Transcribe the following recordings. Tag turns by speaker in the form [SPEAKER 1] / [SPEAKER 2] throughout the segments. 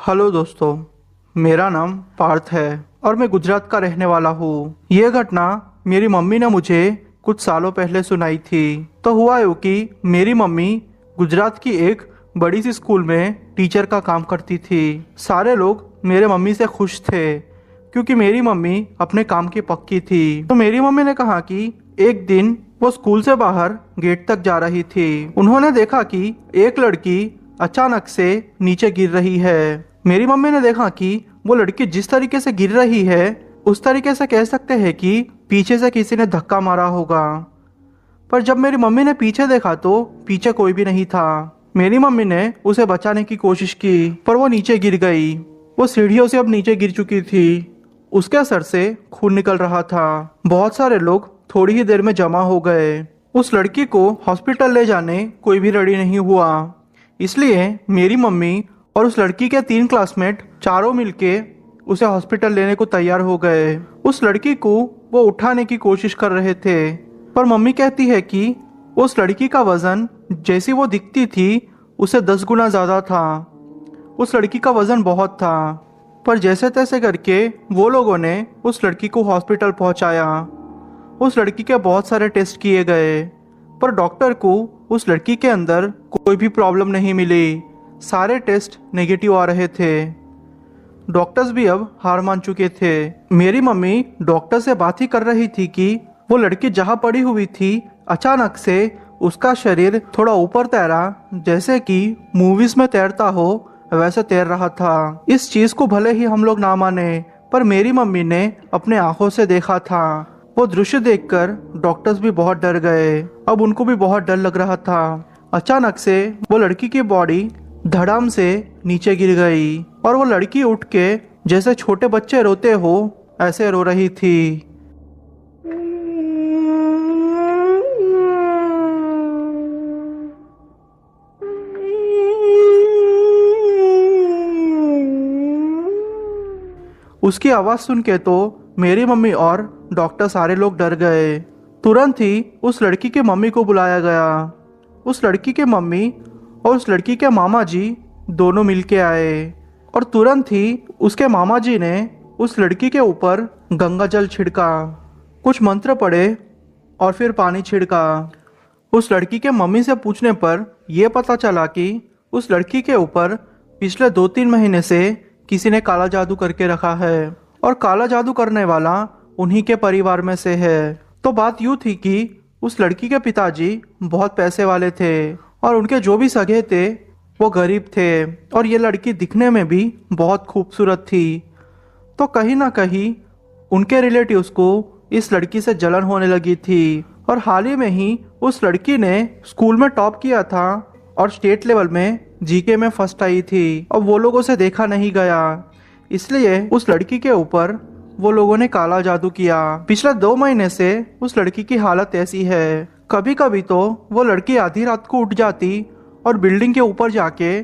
[SPEAKER 1] Hello दोस्तों, मेरा नाम पार्थ है और मैं गुजरात का रहने वाला हूँ। ये घटना मेरी मम्मी ने मुझे कुछ सालों पहले सुनाई थी। तो हुआ यूँ कि मेरी मम्मी गुजरात की एक बड़ी सी स्कूल में टीचर का काम करती थी। सारे लोग मेरे मम्मी से खुश थे क्योंकि मेरी मम्मी अपने काम की पक्की थी। तो मेरी मम्मी ने कहा कि एक दिन वो स्कूल से बाहर गेट तक जा रही थी। उन्होंने देखा कि एक लड़की अचानक से नीचे गिर रही है। मेरी मम्मी ने देखा कि वो लड़की जिस तरीके से गिर रही है उस तरीके से कह सकते हैं कि पीछे से किसी ने धक्का मारा होगा। पर जब मेरी मम्मी ने पीछे देखा तो पीछे कोई भी नहीं था। मेरी मम्मी ने उसे बचाने की कोशिश की पर वो नीचे गिर गई। वो सीढ़ियों से अब नीचे गिर चुकी थी। उसके सर से खून निकल रहा था। बहुत सारे लोग थोड़ी ही देर में जमा हो गए। उस लड़की को हॉस्पिटल ले जाने कोई भी रेडी नहीं हुआ। इसलिए मेरी मम्मी और उस लड़की के 3 क्लासमेट चारों मिलके उसे हॉस्पिटल लेने को तैयार हो गए। उस लड़की को वो उठाने की कोशिश कर रहे थे पर मम्मी कहती है कि उस लड़की का वजन जैसी वो दिखती थी उसे 10 गुना ज़्यादा था। उस लड़की का वजन बहुत था। पर जैसे तैसे करके वो लोगों ने उस लड़की को हॉस्पिटल पहुंचाया। उस लड़की के बहुत सारे टेस्ट किए गए पर डॉक्टर को उस लड़की के अंदर कोई भी प्रॉब्लम नहीं मिली। सारे टेस्ट नेगेटिव आ रहे थे। डॉक्टर्स भी अब हार मान चुके थे। मेरी मम्मी डॉक्टर से बात ही कर रही थी कि वो लड़की जहाँ पड़ी हुई थी अचानक से उसका शरीर थोड़ा ऊपर तैरा, जैसे कि मूवीज में तैरता हो वैसे तैर रहा था। इस चीज को भले ही हम लोग ना माने पर मेरी मम्मी ने अपने आंखों से देखा था। वो दृश्य देखकर डॉक्टर्स भी बहुत डर गए। अब उनको भी बहुत डर लग रहा था। अचानक से वो लड़की की बॉडी धड़ाम से नीचे गिर गई और वो लड़की उठ के जैसे छोटे बच्चे रोते हो ऐसे रो रही थी। उसकी आवाज सुन के तो मेरी मम्मी और डॉक्टर सारे लोग डर गए। तुरंत ही उस लड़की के मम्मी को बुलाया गया। उस लड़की के मम्मी और उस लड़की के मामा जी दोनों मिलके आए और तुरंत ही उसके मामा जी ने उस लड़की के ऊपर गंगा जल छिड़का, कुछ मंत्र पढ़े और फिर पानी छिड़का। उस लड़की के मम्मी से पूछने पर यह पता चला कि उस लड़की के ऊपर पिछले 2-3 महीने से किसी ने काला जादू करके रखा है और काला जादू करने वाला उन्हीं के परिवार में से है। तो बात यूँ थी कि उस लड़की के पिताजी बहुत पैसे वाले थे और उनके जो भी सगे थे वो गरीब थे और ये लड़की दिखने में भी बहुत खूबसूरत थी। तो कहीं ना कहीं उनके रिलेटिव्स को इस लड़की से जलन होने लगी थी और हाल ही में ही उस लड़की ने स्कूल में टॉप किया था और स्टेट लेवल में जीके में फर्स्ट आई थी। अब वो लोगों से देखा नहीं गया, इसलिए उस लड़की के ऊपर वो लोगों ने काला जादू किया। पिछले 2 महीने से उस लड़की की हालत ऐसी है। कभी कभी तो वो लड़की आधी रात को उठ जाती और बिल्डिंग के ऊपर जाके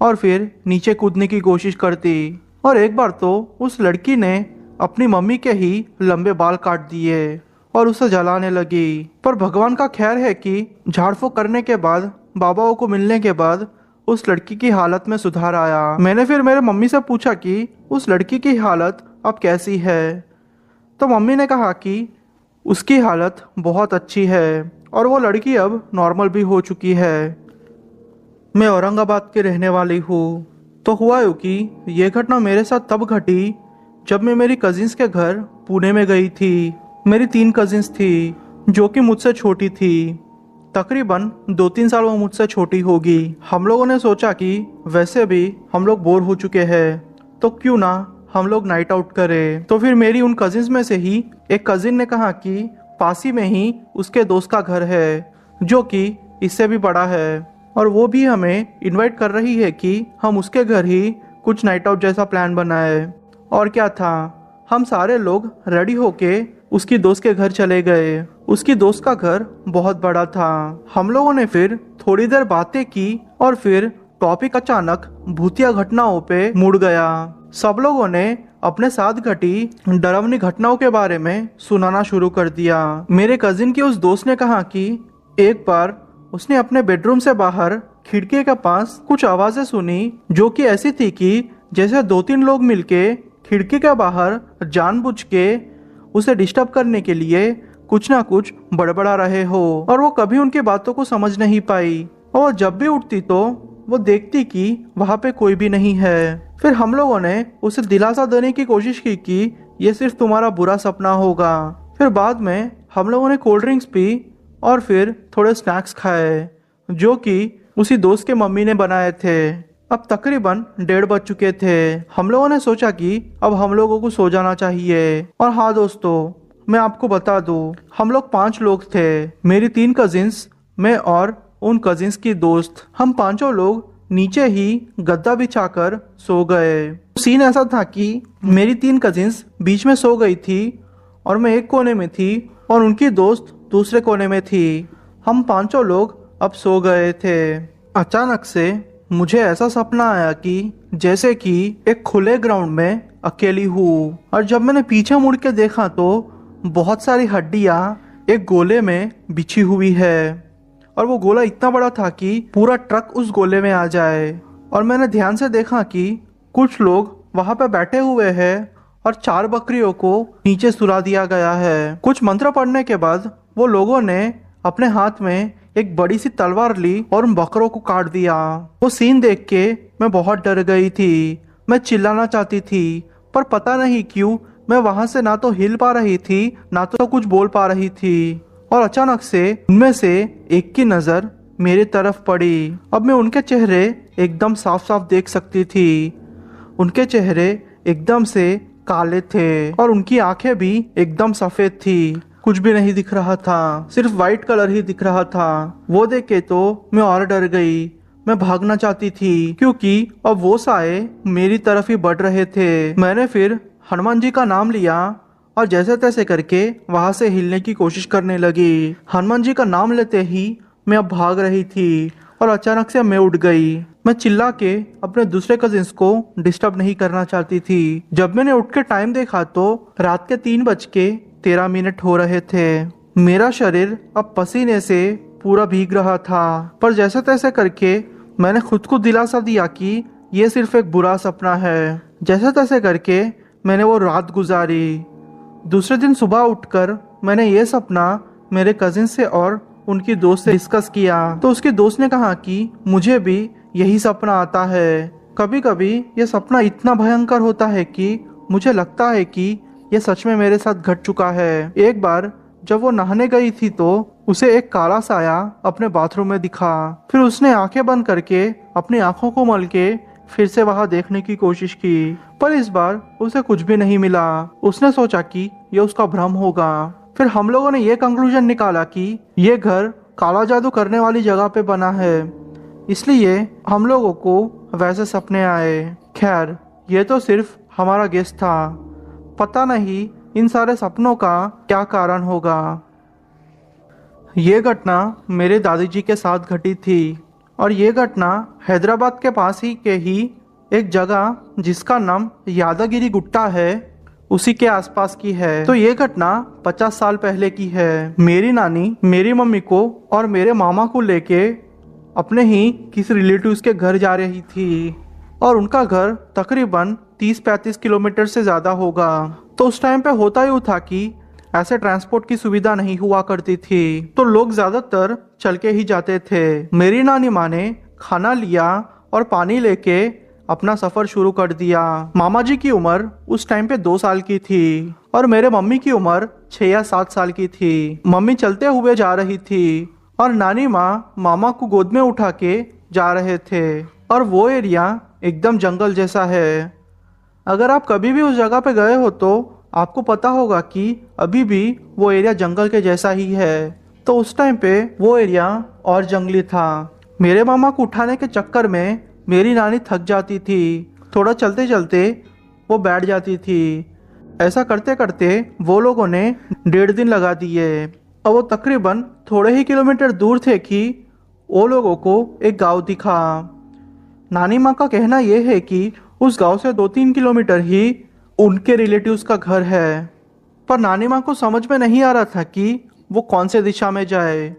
[SPEAKER 1] और फिर नीचे कूदने की कोशिश करती। और एक बार तो उस लड़की ने अपनी मम्मी के ही लंबे बाल काट दिए और उसे जलाने लगी। पर भगवान का खैर है कि झाड़ फूक करने के बाद, बाबाओं को मिलने के बाद उस लड़की की हालत में सुधार आया। मैंने फिर मेरे मम्मी से पूछा कि उस लड़की की हालत अब कैसी है। तो मम्मी ने कहा कि उसकी हालत बहुत अच्छी है और वो लड़की अब नॉर्मल भी हो चुकी है। मैं औरंगाबाद के रहने वाली हूँ। तो हुआ यूँ कि ये घटना मेरे साथ तब घटी जब मैं मेरी कजिन्स के घर पुणे में गई थी। मेरी 3 कजिन्स थी जो कि मुझसे छोटी थी। तकरीबन 2-3 साल वो मुझसे छोटी होगी। हम लोगों ने सोचा कि वैसे भी हम लोग बोर हो चुके हैं तो क्यों ना हम लोग नाइट आउट करें। तो फिर मेरी उन कजिन्स में से ही एक कजिन ने कहा कि पास ही में ही उसके दोस्त का घर है जो कि इससे भी बड़ा है और वो भी हमें इनवाइट कर रही है कि हम उसके घर ही कुछ नाइट आउट जैसा प्लान बनाए। और क्या था, हम सारे लोग रेडी होके उसकी दोस्त के घर चले गए। उसकी दोस्त का घर बहुत बड़ा था। हम लोगों ने फिर थोड़ी देर बातें की और फिर टॉपिक अचानक भूतिया घटनाओं पे मुड़ गया। सब लोगों ने अपने साथ घटी डरावनी घटनाओं के बारे में सुनाना शुरू कर दिया। मेरे कजिन के उस दोस्त ने कहा कि एक बार उसने अपने बेडरूम से बाहर खिड़की के पास कुछ आवाजें सुनी जो कि ऐसी थी कि जैसे 2-3 लोग मिलके खिड़की के बाहर जानबूझ के उसे डिस्टर्ब करने के लिए कुछ ना कुछ बड़बड़ा रहे हो। और वो कभी उनकी बातों को समझ नहीं पाई और जब भी उठती तो वो देखती कि वहां पे कोई भी नहीं है। फिर हम लोगों ने उसे दिलासा देने की कोशिश की कि ये सिर्फ तुम्हारा बुरा सपना होगा। फिर बाद में हम लोगों ने कोल्ड ड्रिंक्स पी और फिर थोड़े स्नैक्स खाए जो कि उसी दोस्त के मम्मी ने बनाए थे। अब तकरीबन 1:30 बज चुके थे। हम लोगों ने सोचा कि अब हम लोगों को सो जाना चाहिए। और हाँ दोस्तों, मैं आपको बता दूं, हम लोग 5 लोग थे। मेरी 3 कजिन्स, मैं और उन कजिन्स की दोस्त। हम 5 लोग नीचे ही गद्दा बिछाकर सो गए। सीन ऐसा था कि मेरी 3 कजिन्स बीच में सो गई थी और मैं एक कोने में थी और उनकी दोस्त दूसरे कोने में थी। हम 5 लोग अब सो गए थे। अचानक से मुझे ऐसा सपना आया कि जैसे कि एक खुले ग्राउंड में अकेली हूँ। और जब मैंने पीछे मुड़ के देखा तो बहुत सारी हड्डियाँ एक गोले में बिछी हुई है और वो गोला इतना बड़ा था कि पूरा ट्रक उस गोले में आ जाए। और मैंने ध्यान से देखा कि कुछ लोग वहां पे बैठे हुए हैं और 4 बकरियों को नीचे सुला दिया गया है। कुछ मंत्र पढ़ने के बाद वो लोगों ने अपने हाथ में एक बड़ी सी तलवार ली और उन बकरों को काट दिया। वो सीन देख के मैं बहुत डर गई थी। मैं चिल्लाना चाहती थी पर पता नहीं क्यों मैं वहां से ना तो हिल पा रही थी ना तो कुछ बोल पा रही थी। और अचानक से उनमें से एक की नजर मेरी तरफ पड़ी। अब मैं उनके चेहरे एकदम साफ साफ देख सकती थी। उनके चेहरे एकदम से काले थे और उनकी आंखें भी एकदम सफेद थी। कुछ भी नहीं दिख रहा था, सिर्फ वाइट कलर ही दिख रहा था। वो देख के तो मैं और डर गई। मैं भागना चाहती थी क्योंकि अब वो साए मेरी तरफ ही बढ़ रहे थे। मैंने फिर हनुमान जी का नाम लिया और जैसे तैसे करके वहां से हिलने की कोशिश करने लगी। हनुमान जी का नाम लेते ही मैं अब भाग रही थी और अचानक से मैं उठ गई। मैं चिल्ला के अपने दूसरे कजिन्स को डिस्टर्ब नहीं करना चाहती थी। जब मैंने उठ के टाइम देखा तो रात के 3:13 हो रहे थे। मेरा शरीर अब पसीने से पूरा भीग रहा था पर जैसे तैसे करके मैंने खुद को दिलासा दिया कि ये सिर्फ एक बुरा सपना है। जैसे तैसे करके मैंने वो रात गुजारी। दूसरे दिन सुबह उठकर मैंने ये सपना मेरे कजिन से और उनकी दोस्त से डिस्कस किया तो उसकी दोस्त ने कहा कि मुझे भी यही सपना आता है। कभी कभी ये सपना इतना भयंकर होता है कि मुझे लगता है कि ये सच में मेरे साथ घट चुका है। एक बार जब वो नहाने गई थी तो उसे एक काला साया अपने बाथरूम में दिखा। फिर उसने आंखें बंद करके अपनी आंखों को मल के फिर से वहां देखने की कोशिश की पर इस बार उसे कुछ भी नहीं मिला। उसने सोचा कि ये उसका भ्रम होगा। फिर हम लोगों ने ये कंक्लूजन निकाला कि ये घर काला जादू करने वाली जगह पे बना है, इसलिए हम लोगों को वैसे सपने आए। खैर, ये तो सिर्फ हमारा गेस था, पता नहीं इन सारे सपनों का क्या कारण होगा। ये घटना मेरे दादी जी के साथ घटी थी और ये घटना हैदराबाद के पास ही के ही एक जगह जिसका नाम यादगिरी गुट्टा है उसी के आसपास की है। तो ये घटना 50 साल पहले की है। मेरी नानी मेरी मम्मी को और मेरे मामा को लेके अपने ही किसी रिलेटिव्स के घर जा रही थी और उनका घर तकरीबन 30-35 किलोमीटर से ज़्यादा होगा। तो उस टाइम पे होता ही था कि ऐसे ट्रांसपोर्ट की सुविधा नहीं हुआ करती थी तो लोग ज़्यादातर चल के ही जाते थे। मेरी नानी माँ ने खाना लिया और पानी लेके अपना सफर शुरू कर दिया। मामा जी की उम्र उस टाइम पे 2 साल की थी और मेरे मम्मी की उम्र 6 या 7 साल की थी। मम्मी चलते हुए जा रही थी और नानी माँ मामा को गोद में उठा के जा रहे थे और वो एरिया एकदम जंगल जैसा है। अगर आप कभी भी उस जगह पे गए हो तो आपको पता होगा कि अभी भी वो एरिया जंगल के जैसा ही है। तो उस टाइम पे वो एरिया और जंगली था। मेरे मामा को उठाने के चक्कर में मेरी नानी थक जाती थी। थोड़ा चलते चलते वो बैठ जाती थी। ऐसा करते करते वो लोगों ने 1.5 दिन लगा दिए और वो तकरीबन थोड़े ही किलोमीटर दूर थे कि वो लोगों को एक गांव दिखा। नानी माँ का कहना यह है कि उस गांव से 2-3 किलोमीटर ही उनके रिलेटिव्स का घर है पर नानी माँ को समझ में नहीं आ रहा था कि वो कौन से दिशा में जाए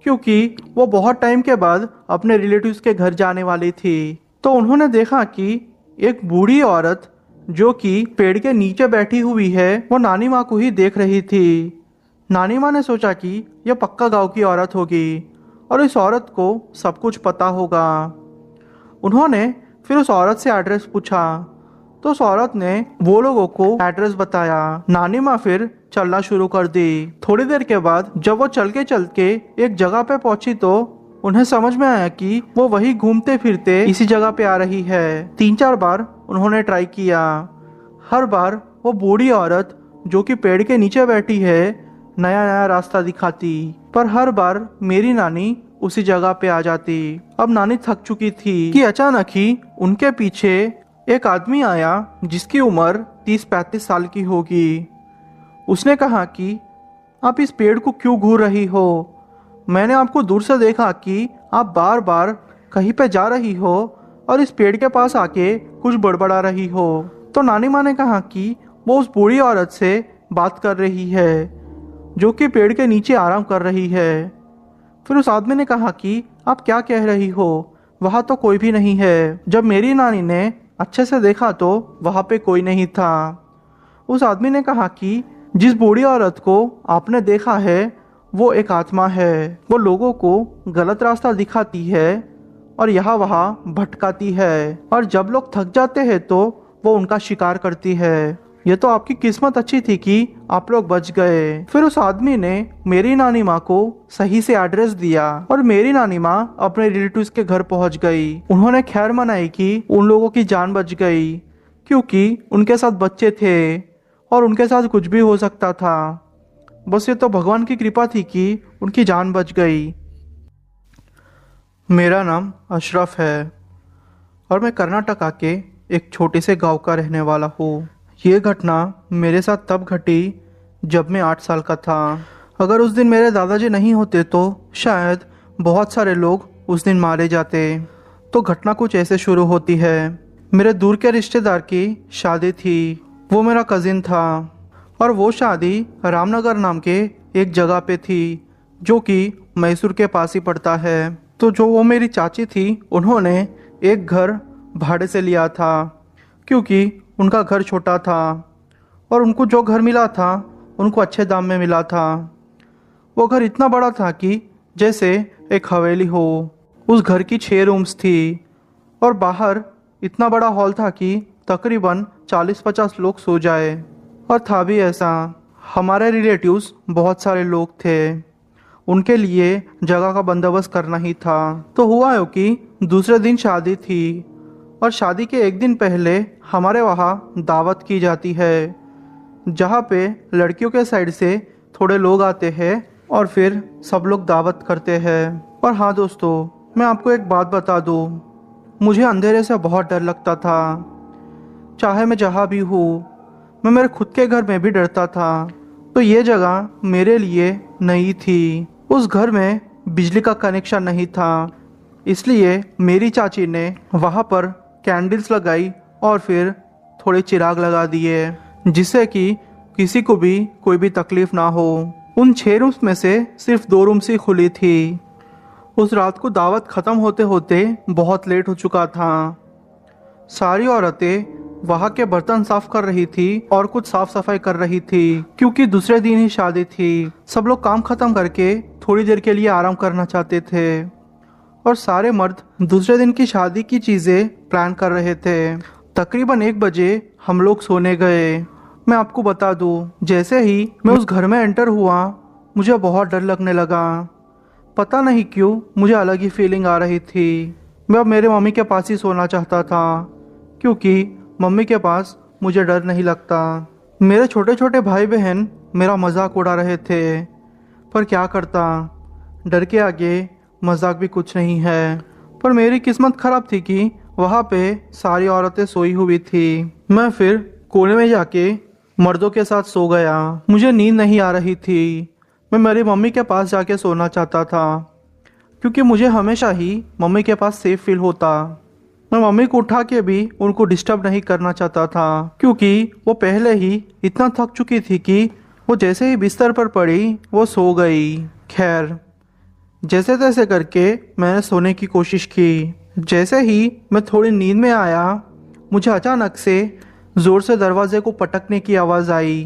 [SPEAKER 1] क्योंकि वो बहुत टाइम के बाद अपने रिलेटिव्स के घर जाने वाली थी। तो उन्होंने देखा कि एक बूढ़ी औरत जो कि पेड़ के नीचे बैठी हुई है वो नानी माँ को ही देख रही थी। नानी माँ ने सोचा कि यह पक्का गांव की औरत होगी और इस औरत को सब कुछ पता होगा। उन्होंने फिर उस औरत से एड्रेस पूछा तो उस औरत ने वो लोगों को एड्रेस बताया। नानी माँ फिर चलना शुरू कर दी। थोड़ी देर के बाद जब वो चल के एक जगह पे पहुंची तो उन्हें समझ में आया कि वो वही घूमते फिरते इसी जगह पे आ रही है। 3-4 बार उन्होंने ट्राई किया। हर बार वो बूढ़ी औरत जो कि पेड़ के नीचे बैठी है नया नया रास्ता दिखाती, पर हर बार मेरी नानी उसी जगह पे आ जाती। अब नानी थक चुकी थी कि अचानक ही उनके पीछे एक आदमी आया जिसकी उम्र 30-35 साल की होगी। उसने कहा कि आप इस पेड़ को क्यों घूर रही हो? मैंने आपको दूर से देखा कि आप बार बार कहीं पे जा रही हो और इस पेड़ के पास आके कुछ बड़बड़ा रही हो। तो नानी माँ ने कहा कि वो उस बूढ़ी औरत से बात कर रही है जो कि पेड़ के नीचे आराम कर रही है। फिर उस आदमी ने कहा कि आप क्या कह रही हो, वहाँ तो कोई भी नहीं है। जब मेरी नानी ने अच्छे से देखा तो वहाँ पे कोई नहीं था। उस आदमी ने कहा कि जिस बूढ़ी औरत को आपने देखा है वो एक आत्मा है। वो लोगों को गलत रास्ता दिखाती है और यहाँ वहाँ भटकाती है, और जब लोग थक जाते हैं तो वो उनका शिकार करती है। ये तो आपकी किस्मत अच्छी थी कि आप लोग बच गए। फिर उस आदमी ने मेरी नानी माँ को सही से एड्रेस दिया और मेरी नानी माँ अपने रिलेटिव्स के घर पहुंच गई। उन्होंने खैर मनाई कि उन लोगों की जान बच गई, क्योंकि उनके साथ बच्चे थे और उनके साथ कुछ भी हो सकता था। बस ये तो भगवान की कृपा थी कि उनकी जान बच गई। मेरा नाम अशरफ है और मैं कर्नाटका के एक छोटे से गांव का रहने वाला हूँ। ये घटना मेरे साथ तब घटी जब मैं 8 साल का था। अगर उस दिन मेरे दादाजी नहीं होते तो शायद बहुत सारे लोग उस दिन मारे जाते। तो घटना कुछ ऐसे शुरू होती है। मेरे दूर के रिश्तेदार की शादी थी। वो मेरा कजिन था और वो शादी रामनगर नाम के एक जगह पे थी जो कि मैसूर के पास ही पड़ता है। तो जो वो मेरी चाची थी उन्होंने एक घर भाड़े से लिया था क्योंकि उनका घर छोटा था और उनको जो घर मिला था उनको अच्छे दाम में मिला था। वो घर इतना बड़ा था कि जैसे एक हवेली हो। उस घर की 6 रूम्स थी और बाहर इतना बड़ा हॉल था कि तकरीबन 40-50 लोग सो जाए। और था भी ऐसा, हमारे रिलेटिव्स बहुत सारे लोग थे, उनके लिए जगह का बंदोबस्त करना ही था। तो हुआ है कि दूसरे दिन शादी थी और शादी के एक दिन पहले हमारे वहाँ दावत की जाती है जहाँ पे लड़कियों के साइड से थोड़े लोग आते हैं और फिर सब लोग दावत करते हैं। और हाँ दोस्तों, मैं आपको एक बात बता दूँ, मुझे अंधेरे से बहुत डर लगता था। चाहे मैं जहाँ भी हूँ, मैं मेरे खुद के घर में भी डरता था। तो ये जगह मेरे लिए नई थी। उस घर में बिजली का कनेक्शन नहीं था, इसलिए मेरी चाची ने वहाँ पर कैंडल्स लगाई और फिर थोड़े चिराग लगा दिए जिससे कि किसी को भी कोई भी तकलीफ ना हो। उन 6 रूम्स में से सिर्फ 2 रूम्स ही खुली थी। उस रात को दावत ख़त्म होते होते बहुत लेट हो चुका था। सारी औरतें वहाँ के बर्तन साफ कर रही थी और कुछ साफ सफाई कर रही थी क्योंकि दूसरे दिन ही शादी थी। सब लोग काम खत्म करके थोड़ी देर के लिए आराम करना चाहते थे और सारे मर्द दूसरे दिन की शादी की चीज़ें प्लान कर रहे थे। तकरीबन 1 बजे हम लोग सोने गए। मैं आपको बता दूं, जैसे ही मैं उस घर में एंटर हुआ मुझे बहुत डर लगने लगा। पता नहीं क्यों मुझे अलग ही फीलिंग आ रही थी। मैं अब मेरे मम्मी के पास ही सोना चाहता था क्योंकि मम्मी के पास मुझे डर नहीं लगता। मेरे छोटे छोटे भाई बहन मेरा मजाक उड़ा रहे थे, पर क्या करता, डर के आगे मजाक भी कुछ नहीं है। पर मेरी किस्मत खराब थी कि वहाँ पे सारी औरतें सोई हुई थी। मैं फिर कोने में जाके मर्दों के साथ सो गया। मुझे नींद नहीं आ रही थी। मैं मेरी मम्मी के पास जाके सोना चाहता था क्योंकि मुझे हमेशा ही मम्मी के पास सेफ फील होता। मैं मम्मी को उठा के भी उनको डिस्टर्ब नहीं करना चाहता था क्योंकि वो पहले ही इतना थक चुकी थी कि वो जैसे ही बिस्तर पर पड़ी वो सो गई। खैर, जैसे तैसे करके मैंने सोने की कोशिश की। जैसे ही मैं थोड़ी नींद में आया मुझे अचानक से जोर से दरवाजे को पटकने की आवाज़ आई।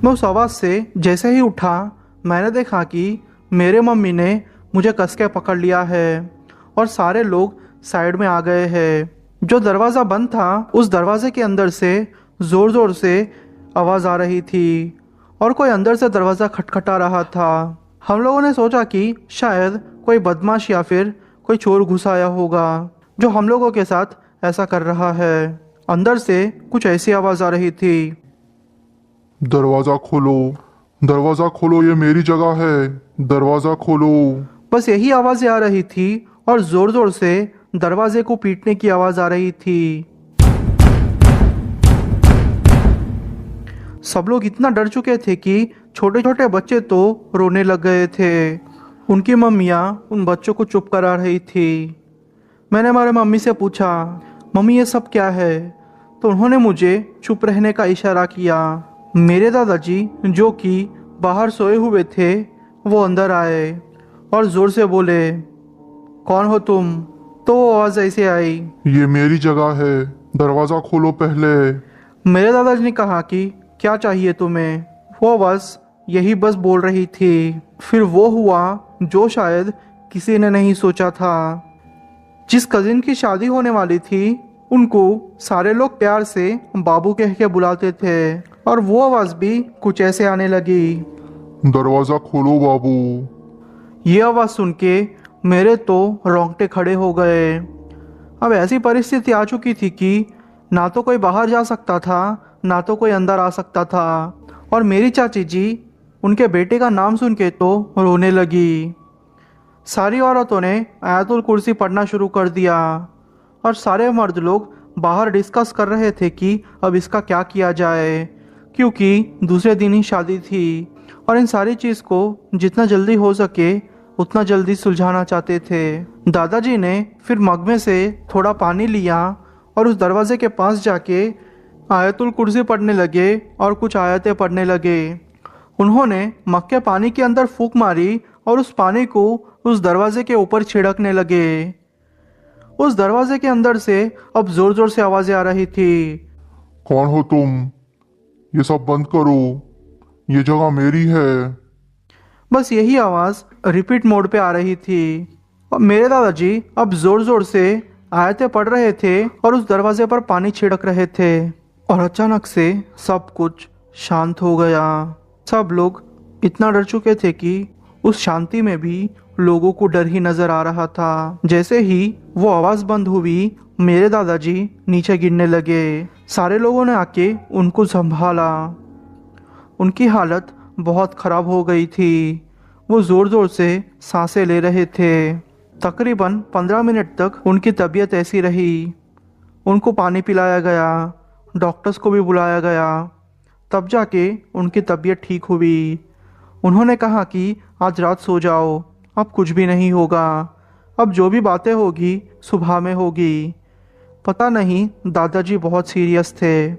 [SPEAKER 1] मैं उस आवाज़ से जैसे ही उठा, मैंने देखा कि मेरे मम्मी ने मुझे कस के पकड़ लिया है और सारे लोग साइड में आ गए हैं। जो दरवाज़ा बंद था, उस दरवाजे के अंदर से ज़ोर ज़ोर से आवाज़ आ रही थी और कोई अंदर से दरवाज़ा खटखटा रहा था। हम लोगों ने सोचा कि शायद कोई बदमाश या फिर कोई चोर घुस आया होगा जो हम लोगों के साथ ऐसा कर रहा है। अंदर से कुछ ऐसी आवाज़ आ रही थी।
[SPEAKER 2] दरवाजा खोलो, दरवाजा खोलो, ये मेरी जगह है, दरवाजा खोलो।
[SPEAKER 1] बस यही आवाज़ें आ रही थी और ज़ोर ज़ोर से दरवाजे को पीटने की आवाज़ आ रही थी। सब लोग इतना डर चुके थे कि छोटे छोटे बच्चे तो रोने लग गए थे। उनकी मम्मियाँ उन बच्चों को चुप करा रही थी। मैंने हमारे मम्मी से पूछा, मम्मी ये सब क्या है? तो उन्होंने मुझे चुप रहने का इशारा किया। मेरे दादाजी जो कि बाहर सोए हुए थे, वो अंदर आए और ज़ोर से बोले, कौन हो तुम? तो वो आवाज़ ऐसे आई,
[SPEAKER 2] ये मेरी जगह है, दरवाजा खोलो पहले।
[SPEAKER 1] मेरे दादाजी ने कहा कि क्या चाहिए तुम्हें? वो बस यही बस बोल रही थी। फिर वो हुआ जो शायद किसी ने नहीं सोचा था। जिस कजिन की शादी होने वाली थी, उनको सारे लोग प्यार से बाबू कह के बुलाते थे और वो आवाज़ भी कुछ ऐसे आने लगी,
[SPEAKER 2] दरवाजा खोलो बाबू।
[SPEAKER 1] ये आवाज़ सुन के मेरे तो रोंगटे खड़े हो गए। अब ऐसी परिस्थिति आ चुकी थी कि ना तो कोई बाहर जा सकता था, ना तो कोई अंदर आ सकता था। और मेरी चाची जी उनके बेटे का नाम सुन के तो रोने लगी। सारी औरतों ने आयतुल कुर्सी पढ़ना शुरू कर दिया और सारे मर्द लोग बाहर डिस्कस कर रहे थे कि अब इसका क्या किया जाए, क्योंकि दूसरे दिन ही शादी थी और इन सारी चीज़ को जितना जल्दी हो सके उतना जल्दी सुलझाना चाहते थे। दादाजी ने फिर मग में से थोड़ा पानी लिया और उस दरवाजे के पास जाके आयतुल कुर्सी पढ़ने लगे और कुछ आयतें पढ़ने लगे। उन्होंने मग के पानी के अंदर फूंक मारी और उस पानी को उस दरवाजे के ऊपर छिड़कने लगे। उस दरवाजे के अंदर से अब जोर जोर से आवाजें आ रही थी,
[SPEAKER 2] कौन हो तुम? ये सब बंद करो, ये जगह मेरी है।
[SPEAKER 1] बस यही आवाज़ रिपीट मोड पे आ रही थी और मेरे दादाजी अब जोर जोर से आयतें पढ़ रहे थे और उस दरवाजे पर पानी छिड़क रहे थे। और अचानक से सब कुछ शांत हो गया। सब लोग इतना डर चुके थे कि उस शांति में भी लोगों को डर ही नजर आ रहा था। जैसे ही वो आवाज़ बंद हुई, मेरे दादाजी नीचे गिरने लगे। सारे लोगों ने आके उनको संभाला। उनकी हालत बहुत ख़राब हो गई थी। वो ज़ोर ज़ोर से सांसें ले रहे थे। तकरीबन 15 मिनट तक उनकी तबीयत ऐसी रही। उनको पानी पिलाया गया, डॉक्टर्स को भी बुलाया गया, तब जाके उनकी तबीयत ठीक हुई। उन्होंने कहा कि आज रात सो जाओ, अब कुछ भी नहीं होगा, अब जो भी बातें होगी सुबह में होगी। पता नहीं दादाजी बहुत सीरियस थे।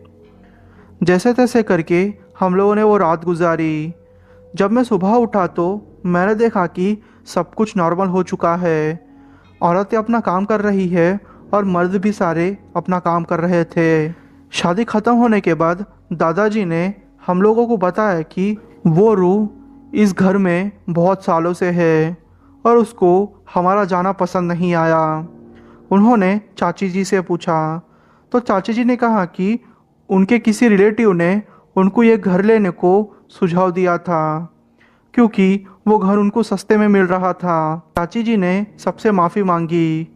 [SPEAKER 1] जैसे तैसे करके हम लोगों ने वो रात गुजारी। जब मैं सुबह उठा तो मैंने देखा कि सब कुछ नॉर्मल हो चुका है। औरतें अपना काम कर रही है और मर्द भी सारे अपना काम कर रहे थे। शादी ख़त्म होने के बाद दादाजी ने हम लोगों को बताया कि वो रूह इस घर में बहुत सालों से है और उसको हमारा जाना पसंद नहीं आया। उन्होंने चाची जी से पूछा तो चाची जी ने कहा कि उनके किसी रिलेटिव ने उनको ये घर लेने को सुझाव दिया था, क्योंकि वो घर उनको सस्ते में मिल रहा था। चाची जी ने सबसे माफ़ी मांगी।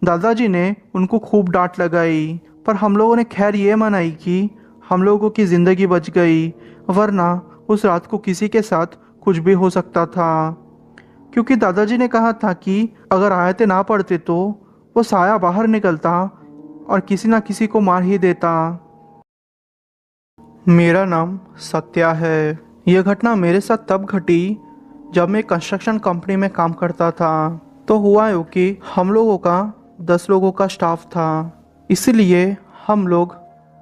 [SPEAKER 1] दादाजी ने उनको खूब डांट लगाई, पर हम लोगों ने खैर ये मनाई कि हम लोगों की ज़िंदगी बच गई, वरना उस रात को किसी के साथ कुछ भी हो सकता था। क्योंकि दादाजी ने कहा था कि अगर आयतें ना पढ़ते तो वो साया बाहर निकलता और किसी ना किसी को मार ही देता। मेरा नाम सत्या है। यह घटना मेरे साथ तब घटी जब मैं कंस्ट्रक्शन कंपनी में काम करता था। तो हुआ यूँ कि हम लोगों का 10 लोगों का स्टाफ था, इसलिए हम लोग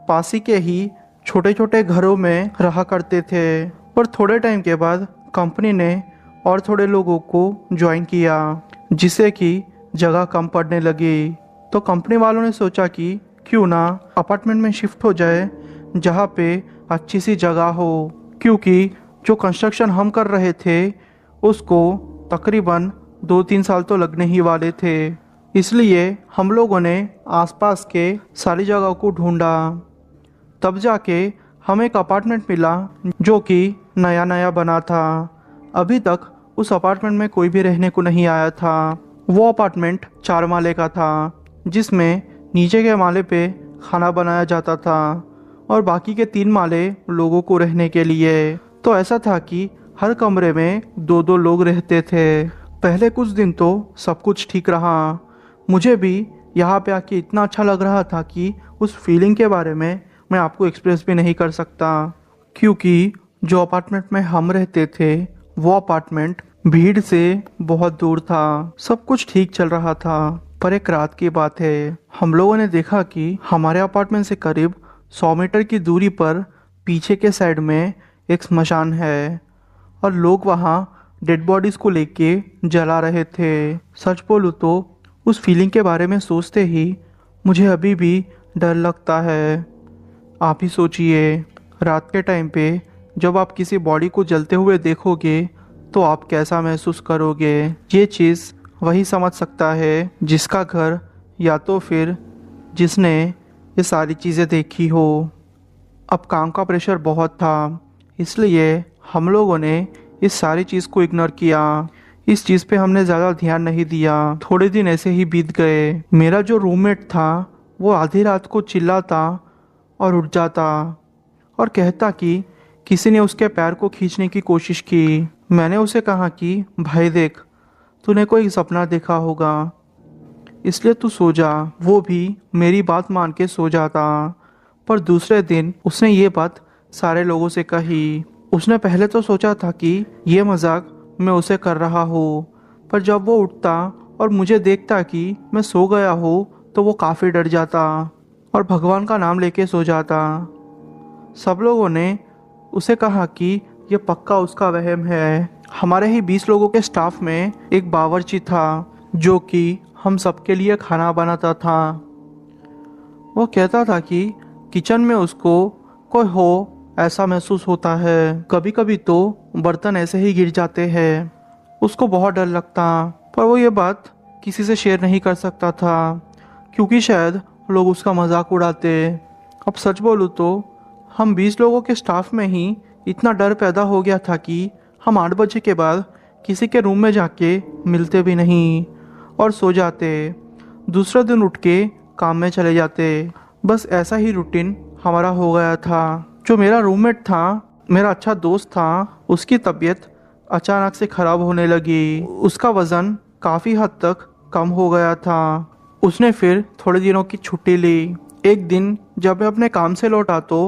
[SPEAKER 1] पास ही के ही छोटे छोटे घरों में रहा करते थे। और थोड़े टाइम के बाद कंपनी ने और थोड़े लोगों को ज्वाइन किया, जिससे कि जगह कम पड़ने लगी। तो कंपनी वालों ने सोचा कि क्यों ना अपार्टमेंट में शिफ्ट हो जाए जहाँ पे अच्छी सी जगह हो, क्योंकि जो कंस्ट्रक्शन हम कर रहे थे उसको तकरीबन 2-3 साल तो लगने ही वाले थे। इसलिए हम लोगों ने आसपास के सारी जगहों को ढूंढा। तब जाके हमें एक अपार्टमेंट मिला जो कि नया नया बना था। अभी तक उस अपार्टमेंट में कोई भी रहने को नहीं आया था। वो अपार्टमेंट 4 माले का था, जिसमें नीचे के माले पे खाना बनाया जाता था और बाकी के 3 माले लोगों को रहने के लिए। तो ऐसा था कि हर कमरे में 2-2 लोग रहते थे। पहले कुछ दिन तो सब कुछ ठीक रहा। मुझे भी यहाँ पे आके इतना अच्छा लग रहा था कि उस फीलिंग के बारे में मैं आपको एक्सप्रेस भी नहीं कर सकता, क्योंकि जो अपार्टमेंट में हम रहते थे वो अपार्टमेंट भीड़ से बहुत दूर था। सब कुछ ठीक चल रहा था, पर एक रात की बात है, हम लोगों ने देखा कि हमारे अपार्टमेंट से करीब 100 मीटर की दूरी पर पीछे के साइड में एक स्मशान है और लोग वहाँ डेड बॉडीज को लेके जला रहे थे। सच बोलूँ तो उस फीलिंग के बारे में सोचते ही मुझे अभी भी डर लगता है। आप ही सोचिए, रात के टाइम पे जब आप किसी बॉडी को जलते हुए देखोगे तो आप कैसा महसूस करोगे। ये चीज़ वही समझ सकता है जिसका घर या तो फिर जिसने ये सारी चीज़ें देखी हो। अब काम का प्रेशर बहुत था, इसलिए हम लोगों ने इस सारी चीज़ को इग्नोर किया। इस चीज़ पे हमने ज़्यादा ध्यान नहीं दिया। थोड़े दिन ऐसे ही बीत गए। मेरा जो रूममेट था वो आधी रात को चिल्लाता और उठ जाता और कहता कि किसी ने उसके पैर को खींचने की कोशिश की। मैंने उसे कहा कि भाई देख, तूने कोई सपना देखा होगा, इसलिए तू सो जा। वो भी मेरी बात मान के सो जाता। पर दूसरे दिन उसने ये बात सारे लोगों से कही। उसने पहले तो सोचा था कि ये मजाक मैं उसे कर रहा हूँ, पर जब वो उठता और मुझे देखता कि मैं सो गया हूँ तो वो काफ़ी डर जाता और भगवान का नाम लेके सो जाता। सब लोगों ने उसे कहा कि ये पक्का उसका वहम है। हमारे ही 20 लोगों के स्टाफ में एक बावर्ची था जो कि हम सबके लिए खाना बनाता था। वो कहता था कि किचन में उसको कोई हो ऐसा महसूस होता है। कभी कभी तो बर्तन ऐसे ही गिर जाते हैं। उसको बहुत डर लगता, पर वो ये बात किसी से शेयर नहीं कर सकता था, क्योंकि शायद लोग उसका मजाक उड़ाते। अब सच बोलूँ तो हम 20 लोगों के स्टाफ में ही इतना डर पैदा हो गया था कि हम 8 बजे के बाद किसी के रूम में जाके मिलते भी नहीं और सो जाते। दूसरे दिन उठ के काम में चले जाते। बस ऐसा ही रूटीन हमारा हो गया था। जो मेरा रूममेट था, मेरा अच्छा दोस्त था, उसकी तबीयत अचानक से ख़राब होने लगी। उसका वज़न काफ़ी हद तक कम हो गया था। उसने फिर थोड़े दिनों की छुट्टी ली। एक दिन जब मैं अपने काम से लौटा तो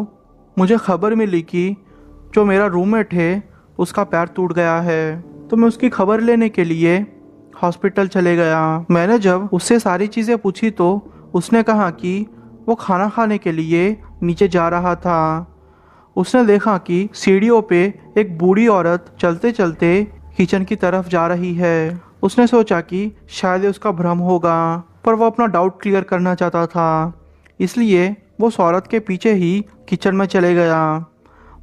[SPEAKER 1] मुझे खबर मिली कि जो मेरा रूममेट है उसका पैर टूट गया है। तो मैं उसकी खबर लेने के लिए हॉस्पिटल चले गया। मैंने जब उससे सारी चीज़ें पूछी तो उसने कहा कि वो खाना खाने के लिए नीचे जा रहा था। उसने देखा कि सीढ़ियों पे एक बूढ़ी औरत चलते चलते किचन की तरफ जा रही है। उसने सोचा कि शायद ये उसका भ्रम होगा, पर वो अपना डाउट क्लियर करना चाहता था, इसलिए वो उस औरत के पीछे ही किचन में चले गया।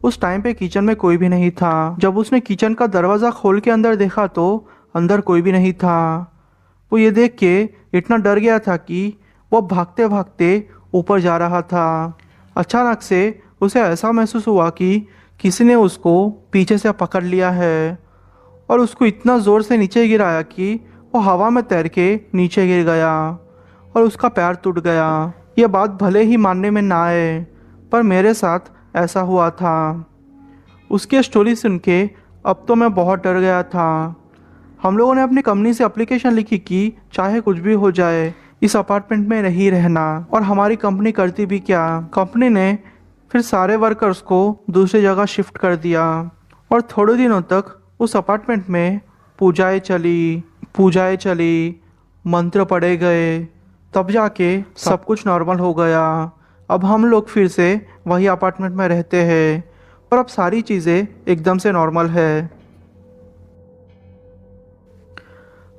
[SPEAKER 1] उस टाइम पे किचन में कोई भी नहीं था। जब उसने किचन का दरवाज़ा खोल के अंदर देखा तो अंदर कोई भी नहीं था। वो ये देख के इतना डर गया था कि वो भागते भागते ऊपर जा रहा था। अचानक से उसे ऐसा महसूस हुआ कि किसी ने उसको पीछे से पकड़ लिया है और उसको इतना ज़ोर से नीचे गिराया कि वो हवा में तैर के नीचे गिर गया और उसका पैर टूट गया। ये बात भले ही मानने में ना आए, पर मेरे साथ ऐसा हुआ था। उसकी स्टोरी सुन के अब तो मैं बहुत डर गया था। हम लोगों ने अपनी कंपनी से एप्लीकेशन लिखी कि चाहे कुछ भी हो जाए इस अपार्टमेंट में नहीं रहना, और हमारी कंपनी करती भी क्या। कंपनी ने फिर सारे वर्कर्स को दूसरी जगह शिफ्ट कर दिया और थोड़े दिनों तक उस अपार्टमेंट में पूजाएं चली, मंत्र पढ़े गए, तब जाके सब कुछ नॉर्मल हो गया। अब हम लोग फिर से वही अपार्टमेंट में रहते हैं और अब सारी चीज़ें एकदम से नॉर्मल है।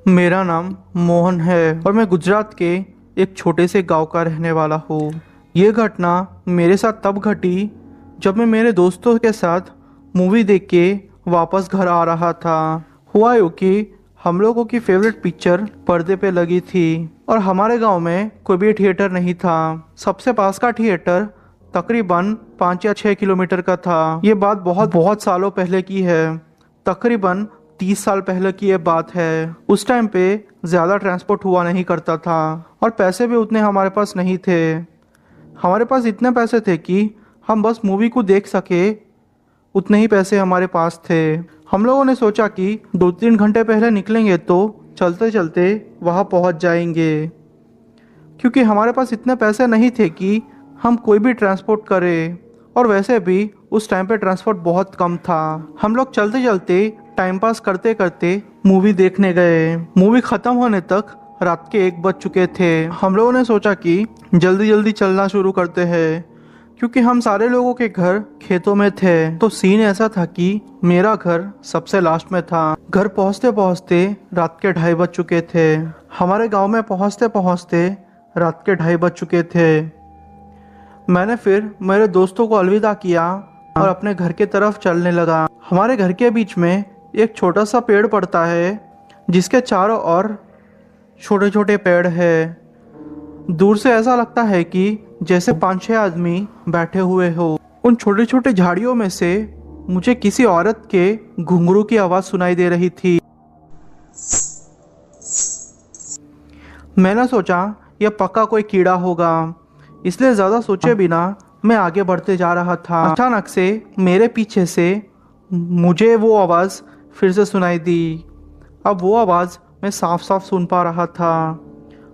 [SPEAKER 1] मेरा नाम मोहन है और मैं गुजरात के एक छोटे से गांव का रहने वाला हूँ। ये घटना मेरे साथ तब घटी जब मैं मेरे दोस्तों के साथ मूवी देख के वापस घर आ रहा था। हुआ यूँ कि हम लोगों की फेवरेट पिक्चर पर्दे पे लगी थी और हमारे गांव में कोई भी थिएटर नहीं था। सबसे पास का थिएटर तकरीबन 5 या 6 किलोमीटर का था। ये बात बहुत बहुत सालों पहले की है, तकरीबन 30 साल पहले की ये बात है। उस टाइम पे ज़्यादा ट्रांसपोर्ट हुआ नहीं करता था और पैसे भी उतने हमारे पास नहीं थे। हमारे पास इतने पैसे थे कि हम बस मूवी को देख सके, उतने ही पैसे हमारे पास थे। हम लोगों ने सोचा कि 2-3 घंटे पहले निकलेंगे तो चलते चलते वहाँ पहुँच जाएंगे, क्योंकि हमारे पास इतने पैसे नहीं थे कि हम कोई भी ट्रांसपोर्ट करें, और वैसे भी उस टाइम पे ट्रांसपोर्ट बहुत कम था। हम लोग चलते चलते टाइम पास करते करते मूवी देखने गए। मूवी ख़त्म होने तक रात के 1 बज चुके थे। हम लोगों ने सोचा कि जल्दी जल्दी चलना शुरू करते हैं, क्योंकि हम सारे लोगों के घर खेतों में थे। तो सीन ऐसा था कि मेरा घर सबसे लास्ट में था। घर पहुंचते पहुंचते रात के 2:30 बज चुके थे। हमारे गांव में पहुंचते पहुंचते रात के 2:30 बज चुके थे। मैंने फिर मेरे दोस्तों को अलविदा किया और अपने घर के तरफ चलने लगा। हमारे घर के बीच में एक छोटा सा पेड़ पड़ता है, जिसके चारों ओर छोटे छोटे पेड़ है। दूर से ऐसा लगता है कि जैसे 5-6 आदमी बैठे हुए हो। उन छोटे छोटे झाड़ियों में से मुझे किसी औरत के घुंघरू की आवाज़ सुनाई दे रही थी। मैंने सोचा यह पक्का कोई कीड़ा होगा, इसलिए ज़्यादा सोचे बिना मैं आगे बढ़ते जा रहा था। अचानक से मेरे पीछे से मुझे वो आवाज़ फिर से सुनाई दी। अब वो आवाज़ मैं साफ साफ सुन पा रहा था।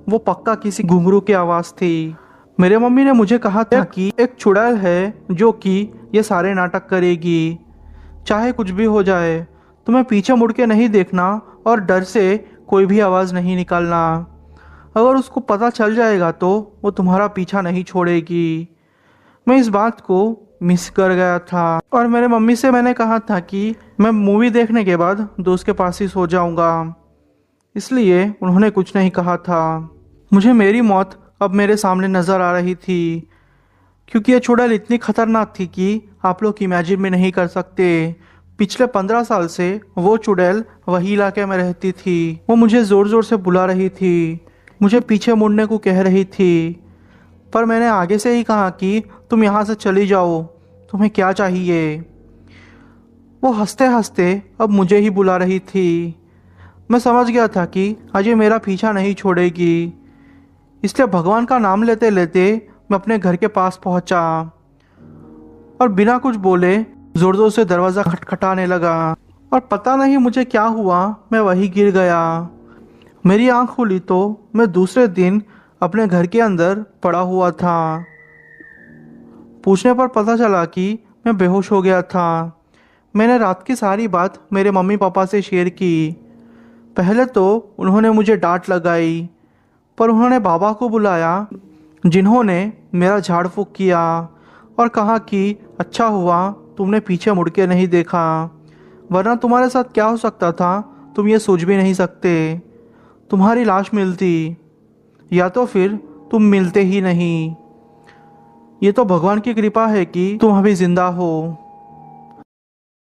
[SPEAKER 1] वो पक्का किसी घुंघरू की आवाज़ थी। मेरे मम्मी ने मुझे कहा था कि एक चुड़ैल है जो कि ये सारे नाटक करेगी, चाहे कुछ भी हो जाए। तुम्हें पीछे मुड़ के नहीं देखना और डर से कोई भी आवाज़ नहीं निकालना। अगर उसको पता चल जाएगा तो वो तुम्हारा पीछा नहीं छोड़ेगी। मैं इस बात को मिस कर गया था और मेरे मम्मी से मैंने कहा था कि मैं मूवी देखने के बाद दोस्त के पास ही सो जाऊंगा, इसलिए उन्होंने कुछ नहीं कहा था। मुझे मेरी मौत अब मेरे सामने नज़र आ रही थी, क्योंकि ये चुड़ैल इतनी खतरनाक थी कि आप लोग इमेजिन भी नहीं कर सकते। पिछले 15 साल से वो चुड़ैल वही इलाके में रहती थी। वो मुझे ज़ोर ज़ोर से बुला रही थी, मुझे पीछे मुड़ने को कह रही थी, पर मैंने आगे से ही कहा कि तुम यहाँ से चली जाओ, तुम्हें क्या चाहिए। वो हंसते हंसते अब मुझे ही बुला रही थी। मैं समझ गया था कि आज ये मेरा पीछा नहीं छोड़ेगी, इसलिए भगवान का नाम लेते लेते मैं अपने घर के पास पहुंचा और बिना कुछ बोले जोर जोर से दरवाज़ा खटखटाने लगा। और पता नहीं मुझे क्या हुआ, मैं वहीं गिर गया। मेरी आंख खुली तो मैं दूसरे दिन अपने घर के अंदर पड़ा हुआ था। पूछने पर पता चला कि मैं बेहोश हो गया था। मैंने रात की सारी बात मेरे मम्मी पापा से शेयर की। पहले तो उन्होंने मुझे डांट लगाई, पर उन्होंने बाबा को बुलाया, जिन्होंने मेरा झाड़ फूंक किया और कहा कि अच्छा हुआ तुमने पीछे मुड़ के नहीं देखा, वरना तुम्हारे साथ क्या हो सकता था तुम ये सोच भी नहीं सकते। तुम्हारी लाश मिलती या तो फिर तुम मिलते ही नहीं। ये तो भगवान की कृपा है कि तुम अभी जिंदा हो।